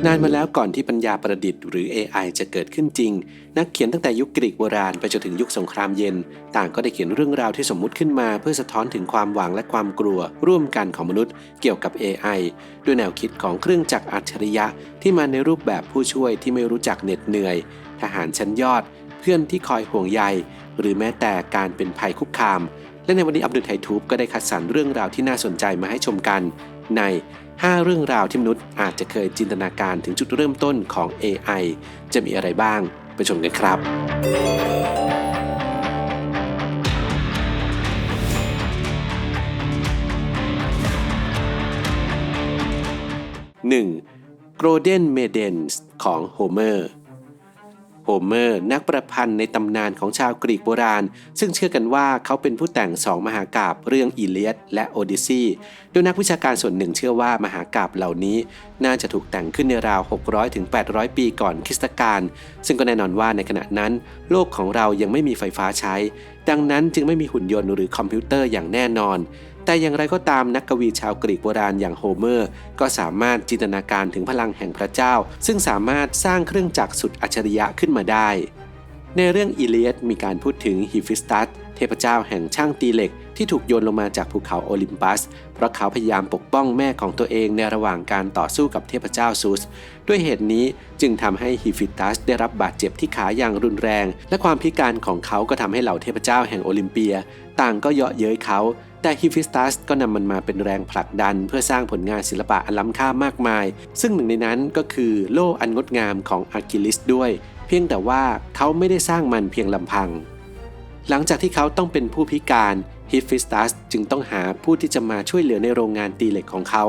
นานมาแล้วก่อนที่ปัญญาประดิษฐ์หรือ AI จะเกิดขึ้นจริงนักเขียนตั้งแต่ยุคกรีกโบราณไปจนถึงยุคสงครามเย็นต่างก็ได้เขียนเรื่องราวที่สมมุติขึ้นมาเพื่อสะท้อนถึงความหวังและความกลัวร่วมกันของมนุษย์เกี่ยวกับ AI ด้วยแนวคิดของเครื่องจักรอัจฉริยะที่มาในรูปแบบผู้ช่วยที่ไม่รู้จักเหน็ดเหนื่อยทหารชั้นยอดเพื่อนที่คอยห่วงใยหรือแม้แต่การเป็นภัยคุกคามและในวันนี้อับดุลไททูบก็ได้คัดสรรเรื่องราวที่น่าสนใจมาให้ชมกันใน5 เรื่องราวที่มนุษย์อาจจะเคยจินตนาการถึงจุดเริ่มต้นของ AI จะมีอะไรบ้างไปชมกันครับ 1. Golden Maidens ของโฮเมอร์นักประพันธ์ในตำนานของชาวกรีกโบราณซึ่งเชื่อกันว่าเขาเป็นผู้แต่ง2 มหากาพย์เรื่องอีเลียดและโอดิซีย์โดยนักวิชาการส่วนหนึ่งเชื่อว่ามหากาพย์เหล่านี้น่าจะถูกแต่งขึ้นในราว 600-800 ปีก่อนคริสตกาลซึ่งก็แน่นอนว่าในขณะนั้นโลกของเรายังไม่มีไฟฟ้าใช้ดังนั้นจึงไม่มีหุ่นยนต์หรือคอมพิวเตอร์อย่างแน่นอนแต่อย่างไรก็ตามนักกวีชาวกรีกโบราณอย่างโฮเมอร์ก็สามารถจินตนาการถึงพลังแห่งพระเจ้าซึ่งสามารถสร้างเครื่องจักรสุดอัจฉริยะขึ้นมาได้ในเรื่องอีเลียดมีการพูดถึงฮิฟิสตัสเทพเจ้าแห่งช่างตีเหล็กที่ถูกโยนลงมาจากภูเขาโอลิมปัสเพราะเขาพยายามปกป้องแม่ของตัวเองในระหว่างการต่อสู้กับเทพเจ้าซูสด้วยเหตุนี้จึงทำให้ฮิฟิสตัสได้รับบาดเจ็บที่ขาอย่างรุนแรงและความพิการของเขาก็ทำให้เหล่าเทพเจ้าแห่งโอลิมเปียต่างก็เยาะเย้ยเขาแต่ฮิฟิสตัสก็นำมันมาเป็นแรงผลักดันเพื่อสร้างผลงานศิลปะอันล้ำค่ามากมายซึ่งหนึ่งในนั้นก็คือโล่อันงดงามของอะคิลิสด้วยเพียงแต่ว่าเขาไม่ได้สร้างมันเพียงลำพังหลังจากที่เขาต้องเป็นผู้พิการฮิฟิสตัสจึงต้องหาผู้ที่จะมาช่วยเหลือในโรงงานตีเหล็กของเขา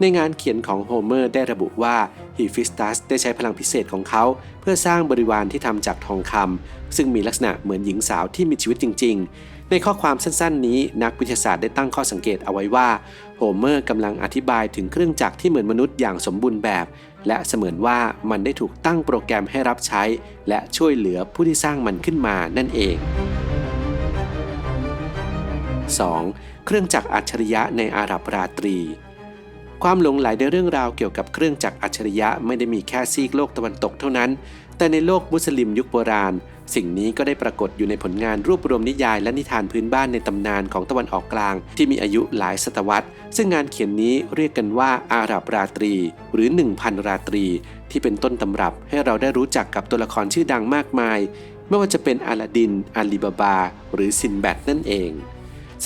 ในงานเขียนของโฮเมอร์ได้ระบุว่าฮิฟิสตัสได้ใช้พลังพิเศษของเขาเพื่อสร้างบริวารที่ทำจากทองคำซึ่งมีลักษณะเหมือนหญิงสาวที่มีชีวิตจริงๆในข้อความสั้นๆนี้นักวิทยาศาสตร์ได้ตั้งข้อสังเกตเอาไว้ว่าโฮเมอร์กำลังอธิบายถึงเครื่องจักรที่เหมือนมนุษย์อย่างสมบูรณ์แบบและเสมือนว่ามันได้ถูกตั้งโปรแกรมให้รับใช้และช่วยเหลือผู้ที่สร้างมันขึ้นมานั่นเอง 2. เครื่องจักรอัจฉริยะในอาหรับราตรีความหลงใหลในเรื่องราวเกี่ยวกับเครื่องจักรอัจฉริยะไม่ได้มีแค่ซีกโลกตะวันตกเท่านั้นแต่ในโลกมุสลิมยุคโบราณสิ่งนี้ก็ได้ปรากฏอยู่ในผลงานรวบรวมนิยายและนิทานพื้นบ้านในตำนานของตะวันออกกลางที่มีอายุหลายศตวรรษซึ่งงานเขียนนี้เรียกกันว่าอาหรับราตรีหรือ 1000 ราตรีที่เป็นต้นตำรับให้เราได้รู้จักกับตัวละครชื่อดังมากมายไม่ว่าจะเป็นอาลาดินอาลีบาบาหรือซินแบดนั่นเอง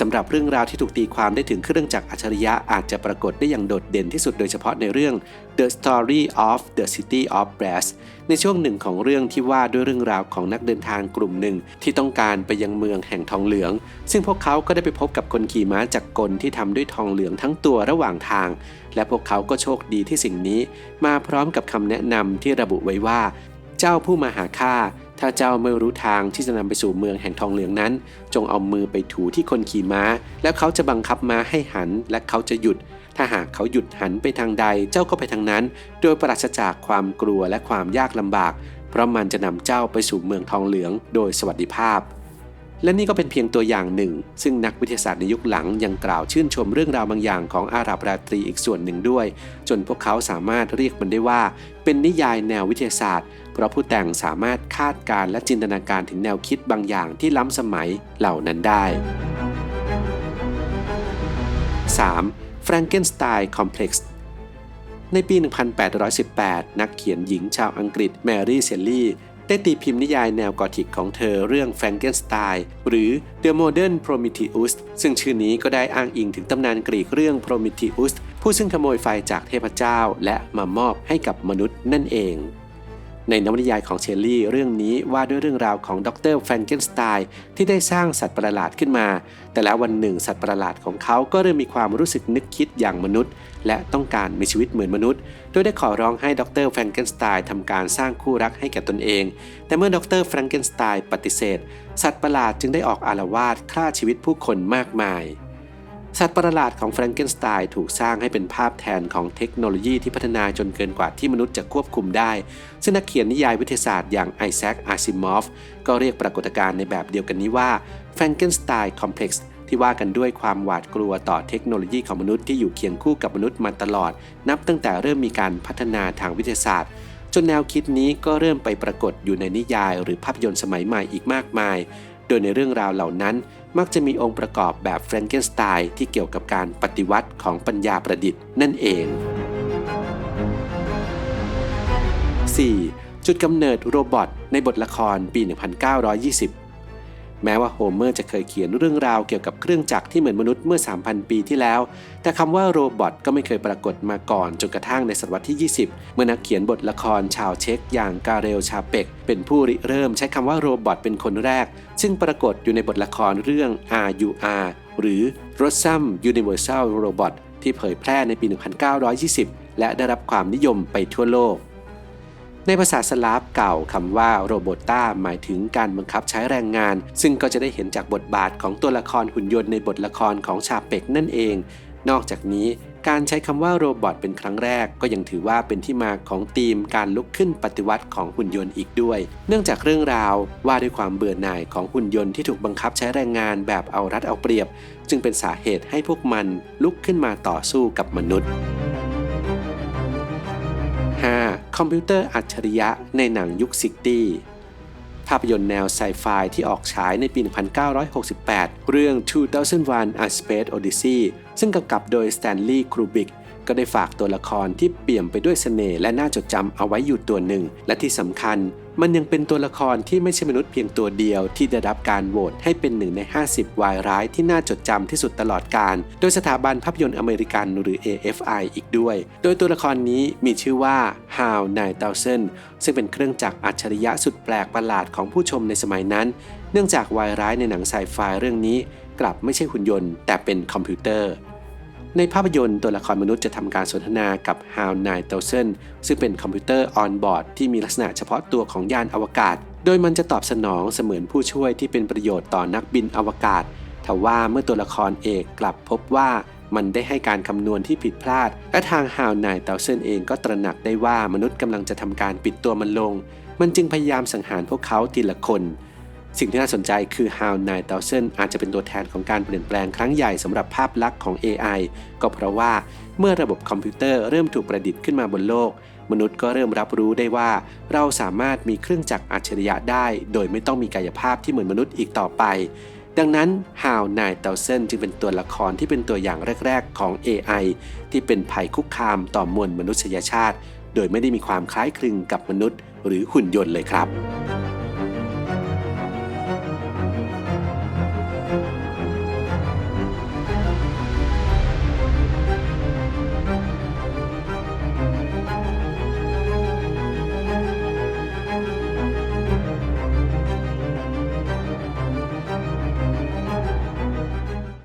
สำหรับเรื่องราวที่ถูกตีความได้ถึงเครื่องจักรอัจฉริยะอาจจะปรากฏได้อย่างโดดเด่นที่สุดโดยเฉพาะในเรื่อง The Story of the City of Brass ในช่วงหนึ่งของเรื่องที่ว่าด้วยเรื่องราวของนักเดินทางกลุ่มหนึ่งที่ต้องการไปยังเมืองแห่งทองเหลืองซึ่งพวกเขาก็ได้ไปพบกับคนขี่ม้าจักรกลที่ทำด้วยทองเหลืองทั้งตัวระหว่างทางและพวกเขาก็โชคดีที่สิ่งนี้มาพร้อมกับคำแนะนำที่ระบุไว้ว่าเจ้าผู้มาหาข้าถ้าเจ้าไม่รู้ทางที่จะนำไปสู่เมืองแห่งทองเหลืองนั้นจงเอามือไปถูที่คนขี่ม้าแล้วเขาจะบังคับม้าให้หันและเขาจะหยุดถ้าหากเขาหยุดหันไปทางใดเจ้าก็ไปทางนั้นโดยปราศจากความกลัวและความยากลำบากเพราะมันจะนำเจ้าไปสู่เมืองทองเหลืองโดยสวัสดิภาพและนี่ก็เป็นเพียงตัวอย่างหนึ่งซึ่งนักวิทยาศาสตร์ในยุคหลังยังกล่าวชื่นชมเรื่องราวบางอย่างของอาหรับราตรีอีกส่วนหนึ่งด้วยจนพวกเขาสามารถเรียกมันได้ว่าเป็นนิยายแนววิทยาศาสตร์เพราะผู้แต่งสามารถคาดการณ์และจินตนาการถึงแนวคิดบางอย่างที่ล้ำสมัยเหล่านั้นได้ 3. Frankenstein Complex ในปี 1818 นักเขียนหญิงชาวอังกฤษแมรี่เชลลีย์ได้ตีพิมพ์นิยายแนวกอธิกของเธอเรื่อง Frankenstein หรือ The Modern Prometheus ซึ่งชื่อนี้ก็ได้อ้างอิงถึงตำนานกรีกเรื่อง Prometheus ผู้ซึ่งขโมยไฟจากเทพเจ้าและมามอบให้กับมนุษย์นั่นเองในนวนิยายของเชลลี่เรื่องนี้ว่าด้วยเรื่องราวของดร. แฟรงเกนสไตน์ที่ได้สร้างสัตว์ประหลาดขึ้นมาแต่แล้ววันหนึ่งสัตว์ประหลาดของเขาก็เริ่มมีความรู้สึกนึกคิดอย่างมนุษย์และต้องการมีชีวิตเหมือนมนุษย์โดยได้ขอร้องให้ดร. แฟรงเกนสไตน์ทำการสร้างคู่รักให้แก่ตนเองแต่เมื่อดร. แฟรงเกนสไตน์ปฏิเสธสัตว์ประหลาดจึงได้ออกอาละวาดฆ่าชีวิตผู้คนมากมายสัตว์ประหลาดของแฟรงเกนสไตน์ถูกสร้างให้เป็นภาพแทนของเทคโนโลยีที่พัฒนาจนเกินกว่าที่มนุษย์จะควบคุมได้ซึ่งนักเขียนนิยายวิทยาศาสตร์อย่างไอแซค อาซิมอฟก็เรียกปรากฏการณ์ในแบบเดียวกันนี้ว่า Frankenstein Complex ที่ว่ากันด้วยความหวาดกลัวต่อเทคโนโลยีของมนุษย์ที่อยู่เคียงคู่กับมนุษย์มาตลอดนับตั้งแต่เริ่มมีการพัฒนาทางวิทยาศาสตร์จนแนวคิดนี้ก็เริ่มไปปรากฏอยู่ในนิยายหรือภาพยนตร์สมัยใหม่อีกมากมายโดยในเรื่องราวเหล่านั้นมักจะมีองค์ประกอบแบบแฟรงเกนสไตน์ที่เกี่ยวกับการปฏิวัติของปัญญาประดิษฐ์นั่นเอง 4. จุดกำเนิดโรบอทในบทละครปี 1920 แม้ว่าโฮเมอร์จะเคยเขียนเรื่องราวเกี่ยวกับเครื่องจักรที่เหมือนมนุษย์เมื่อ 3,000 ปีที่แล้วแต่คำว่าโรบอทก็ไม่เคยปรากฏมาก่อนจนกระทั่งในศตวรรษที่ 20 เมื่อนักเขียนบทละครชาวเช็กอย่างกาเรลชาเปกเป็นผู้ริเริ่มใช้คำว่าโรบอทเป็นคนแรกซึ่งปรากฏอยู่ในบทละครเรื่อง RUR หรือ Rossum Universal Robot ที่เผยแพร่ในปี 1920 และได้รับความนิยมไปทั่วโลกในภาษาสลาฟเก่าคำว่าโรโบต้าหมายถึงการบังคับใช้แรงงานซึ่งก็จะได้เห็นจากบทบาทของตัวละครหุ่นยนต์ในบทละครของชาเปกนั่นเองนอกจากนี้การใช้คำว่าโรบอทเป็นครั้งแรกก็ยังถือว่าเป็นที่มาของธีมการลุกขึ้นปฏิวัติของหุ่นยนต์อีกด้วยเนื่องจากเรื่องราวว่าด้วยความเบื่อหน่ายของหุ่นยนต์ที่ถูกบังคับใช้แรงงานแบบเอารัดเอาเปรียบจึงเป็นสาเหตุให้พวกมันลุกขึ้นมาต่อสู้กับมนุษย์5. คอมพิวเตอร์อัจฉริยะในหนังยุค 60 ภาพยนตร์แนวไซไฟที่ออกฉายในปี 1968 เรื่อง 2001 A Space Odyssey ซึ่งกำกับโดยสแตนลีย์ คูบริกก็ได้ฝากตัวละครที่เปี่ยมไปด้วยเสน่ห์และน่าจดจำเอาไว้อยู่ตัวหนึ่งและที่สำคัญมันยังเป็นตัวละครที่ไม่ใช่มนุษย์เพียงตัวเดียวที่ได้รับการโหวตให้เป็น1 ใน 50 วายร้ายที่น่าจดจำที่สุดตลอดกาลโดยสถาบันภาพยนตร์อเมริกันหรือ AFI อีกด้วยโดยตัวละครนี้มีชื่อว่า HAL 9000 ซึ่งเป็นเครื่องจักรอัจฉริยะสุดแปลกประหลาดของผู้ชมในสมัยนั้นเนื่องจากวายร้ายในหนังไซไฟเรื่องนี้กลับไม่ใช่หุ่นยนต์แต่เป็นคอมพิวเตอร์ในภาพยนตร์ตัวละครมนุษย์จะทำการสนทนากับ HAL 9000 ซึ่งเป็นคอมพิวเตอร์ออนบอร์ดที่มีลักษณะเฉพาะตัวของยานอวกาศโดยมันจะตอบสนองเสมือนผู้ช่วยที่เป็นประโยชน์ต่อนักบินอวกาศทว่าเมื่อตัวละครเอกกลับพบว่ามันได้ให้การคำนวณที่ผิดพลาดและทาง HAL 9000 เองก็ตระหนักได้ว่ามนุษย์กำลังจะทำการปิดตัวมันลงมันจึงพยายามสังหารพวกเขาทีละคนสิ่งที่น่าสนใจคือ HAL 9000 อาจจะเป็นตัวแทนของการเปลี่ยนแปลงครั้งใหญ่สำหรับภาพลักษณ์ของ AI ก็เพราะว่าเมื่อระบบคอมพิวเตอร์เริ่มถูกประดิษฐ์ขึ้นมาบนโลกมนุษย์ก็เริ่มรับรู้ได้ว่าเราสามารถมีเครื่องจักรอัจฉริยะได้โดยไม่ต้องมีกายภาพที่เหมือนมนุษย์อีกต่อไปดังนั้น HAL 9000 จึงเป็นตัวละครที่เป็นตัวอย่างแรกๆของ AI ที่เป็นภัยคุกคามต่อมวลมนุษยชาติโดยไม่ได้มีความคล้ายคลึงกับมนุษย์หรือหุ่นยนต์เลยครับ